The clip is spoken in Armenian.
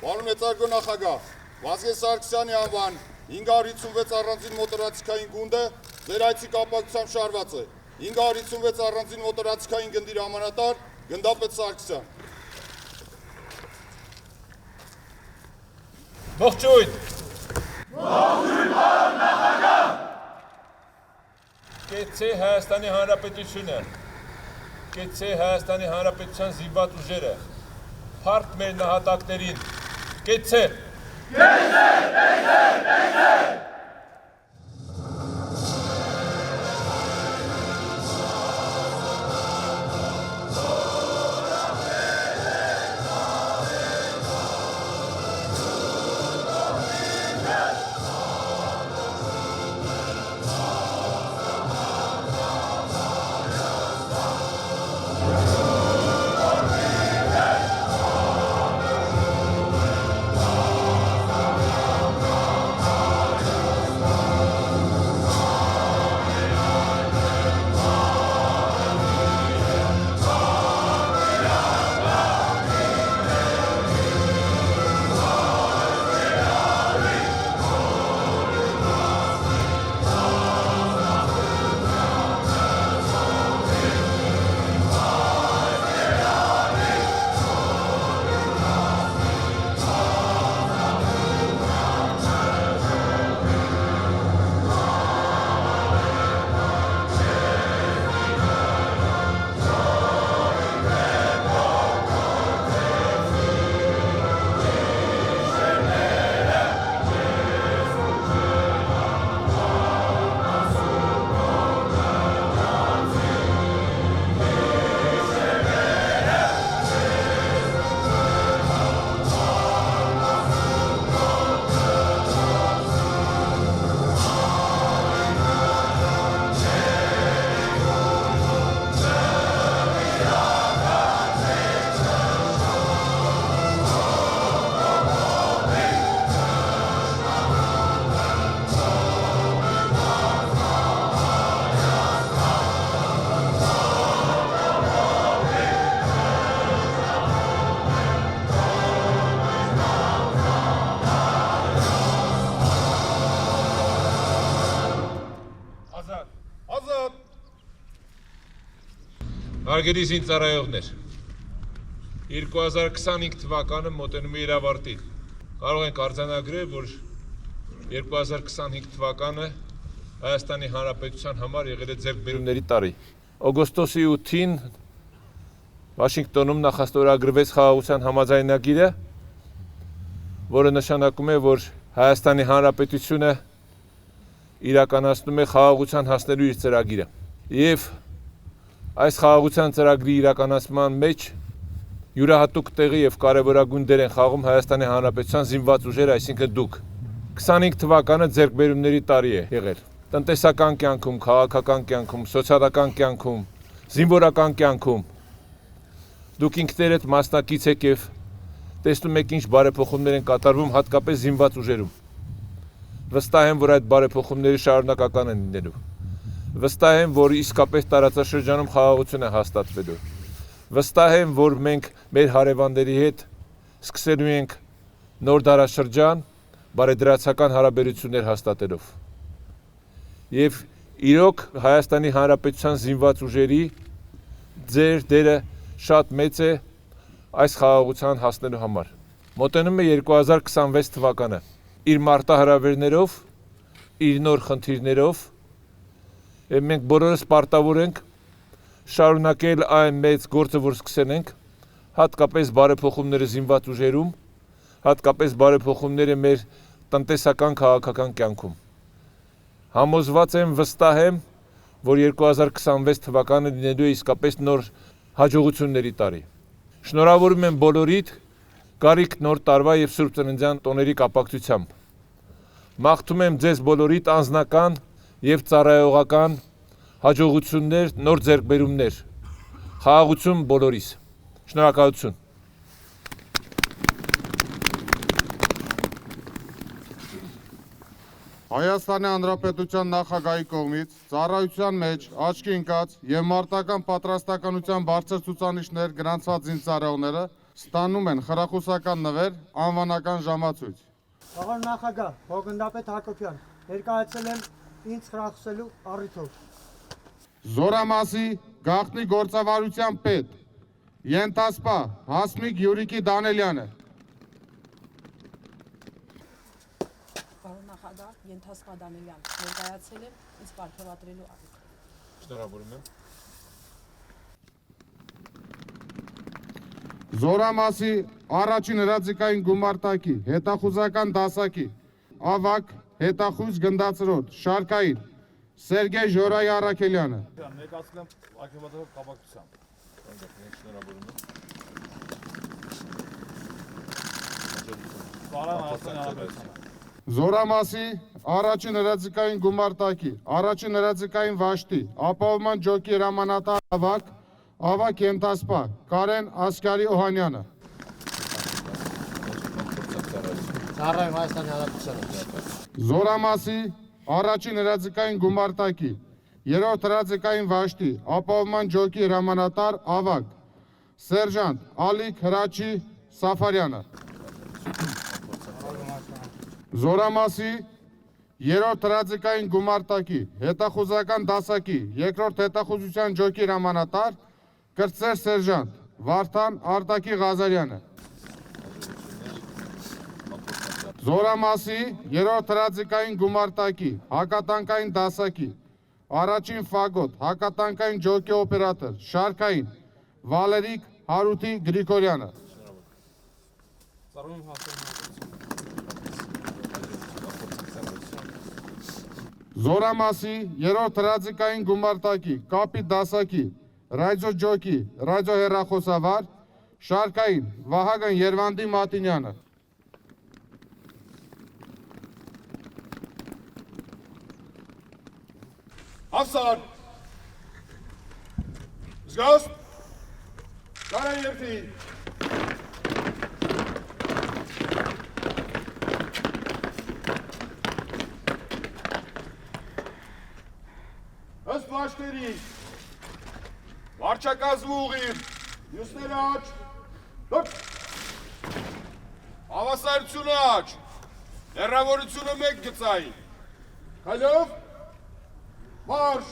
Պարոն մեծարգո նախագահ, Վազգեն Սարգսյանի անվան 556 առանձին մոտորացիկային գունդը ձեր այցի կապակցությամբ շարված է։ 556 առանձին մոտորացիկային գնդի հրամանատար գնդապետ Սարգսյան։ Ողջույն։ Ողջույն, պարոն նախագահ։ Կեցցե Հայաստանի Հանրապետությունը, կեցցե Հայաստանի Հանրապետության զինված ուժերը, փառք մեր նահատակներին, կեցցե։ Կեցցե, կեցցե, կեցցե։ Հարգելի զինծառայողներ, 2025 թվականը մոտենում է իր ավարտին։ Կարող ենք արձանագրել, որ 2025 թվականը Հայաստանի Հանրապետության համար եղել է ձեռքբերումների տարի։ Օգոստոսի 8-ին Վաշինգտոնում նախաստորագրվեց խաղաղության համաձայնագիրը, որը նշանակում է, որ Հայաստանի Հանրապետությունը իրականացնում է խաղաղության հասնելու իր ծրագիրը։ Եվ այս խաղաղության ծրագրի իրականացման մեջ յուրահատուկ տեղի եւ կարեւորագույն դեր են խաղում Հայաստանի Հանրապետության զինված ուժերը, այսինքն դուք։ 25 թվականը ձեռքբերումների տարի է եղել։ Տնտեսական կյանքում, քաղաքական կյանքում, սոցիալական կյանքում, զինվորական կյանքում։ Դուք ինքներդ մասնակից եք եւ տեսնում եք ինչ բարեփոխումներ են կատարվում հատկապես զինված ուժերում։ Վստահ եմ, որ այդ բարեփոխումները շարունակական են լինելու։ Վստահ եմ, որ իսկապես տարածաշրջանում խաղաղություն է հաստատվելու։ Վստահ եմ, որ մենք մեր հարևանների հետ սկսելու ենք նոր դարաշրջան բարեդրացական հարաբերություններ հաստատելով։ Եվ իրոք Հայաստանի Հանրապետության զինված ուժերի ձեր դերը շատ մեծ է այս խաղաղության հասնելու համար։ Մոտենում է 2026 թվականը իր մարտահրավերներով, իր նոր խնդիրներով, եւ մենք բոլորս պարտավոր ենք շարունակել այն մեծ գործը, որ սկսել ենք, հատկապես բարեփոխումները զինված ուժերում, հատկապես բարեփոխումները մեր տնտեսական քաղաքական կյանքում։ Համոզված եմ, վստահ եմ, որ 2026 թվականը լինելու է իսկապես նոր հաջողությունների տարի։ Շնորհավորում եմ բոլորիդ գարիք նոր տարվա եւ Սուրբ Ծննդյան տոների կապակցությամբ։ Մաղթում եմ ձեզ բոլորիդ անձնական եւ ծառայողական հաջողություններ, նոր ձեռքբերումներ։ Խաղաղություն բոլորիս։ Շնորհակալություն։ Հայաստանի Հանրապետության նախագահի կողմից ծառայության մեջ աչքի ընկած եւ մարտական պատրաստականության բարձր ցուցանիշներ գրանցված զինծառայողները Ստանում են խրախուսական նվեր, անվանական ժամացույց։ Աղա նախագահ, Հոգնդապետ Հակոբյան, ներկայացել եմ ինձ խրախուսելու առիթով։ Զորամասի գաղտնի գործավարության պետ, ենթասպա Հասմիկ Յուրիկի Դանելյանը։ Պարոն նախագահ, ենթասպա Դանելյան, ներկայացել եմ ինձ պարգևատրելու առիթ։ Շնորհավորում եմ։ Զորամասի առաջին հրաձգային գումարտակի, հետախուզական դասակի, ավակ, հետախույզ գնդացրոտ, շարքային, Սերգեյ Ժորայի Առաքելյանը։ Ներկայացել եմ ակտիվատորով կապակցությամբ։ Շնորհավորում եմ։ Պարոն Հայաստանի Հանրապետության։ Զորամասի առաջին հրաձգային գումարտակի, առաջին հրաձգային վաշտի, ապահովման ջոկի հրամանատար ավակ, ավակ ենթասպա Կարեն Ասկարի Օհանյանը։ Ծառայում Հայաստանի Հանրապետությանը։ Զորամասի առաջին հրաձգային գումարտակի, երրորդ հրաձգային վաշտի, ապահովման ջոկի հրամանատար ավակ, սերժանտ Ալիկ Հրաչի Սաֆարյանը։ Զորամասի երրորդ հրաձգային գումարտակի, հետախուզական դասակի, երկրորդ հետախուզության ջոկի հրամանատար կրտսեր սերժանտ Վարդան Արտակի Ղազարյանը։ Զորամասի երրորդ հրաձգային գումարտակի, հակատանկային դասակի, առաջին ֆագոտ, հակատանկային ջոկի օպերատոր, շարքային Վալերիկ Հարութի Գրիգորյանը։ Ծառայում Հայաստանի Հանրապետության։ Զորամասի երրորդ հրաձգային գումարտակի, կապի դասակի, ռադիո ջոկի, ռադիո հեռախոսավար, շարքային Վահագն Երվանդի Մատինյանը։ Հավսար։ Զգաստ։ Կարեն երթի։ Ըստ վաշտերի։ Վարչակազմը ուղիղ։ Մյուսները աջ։ Դոք։ Հավասարությունը աջ։ Հեռավորությունը մեկ գծային։ Քայլով։ Մարշ։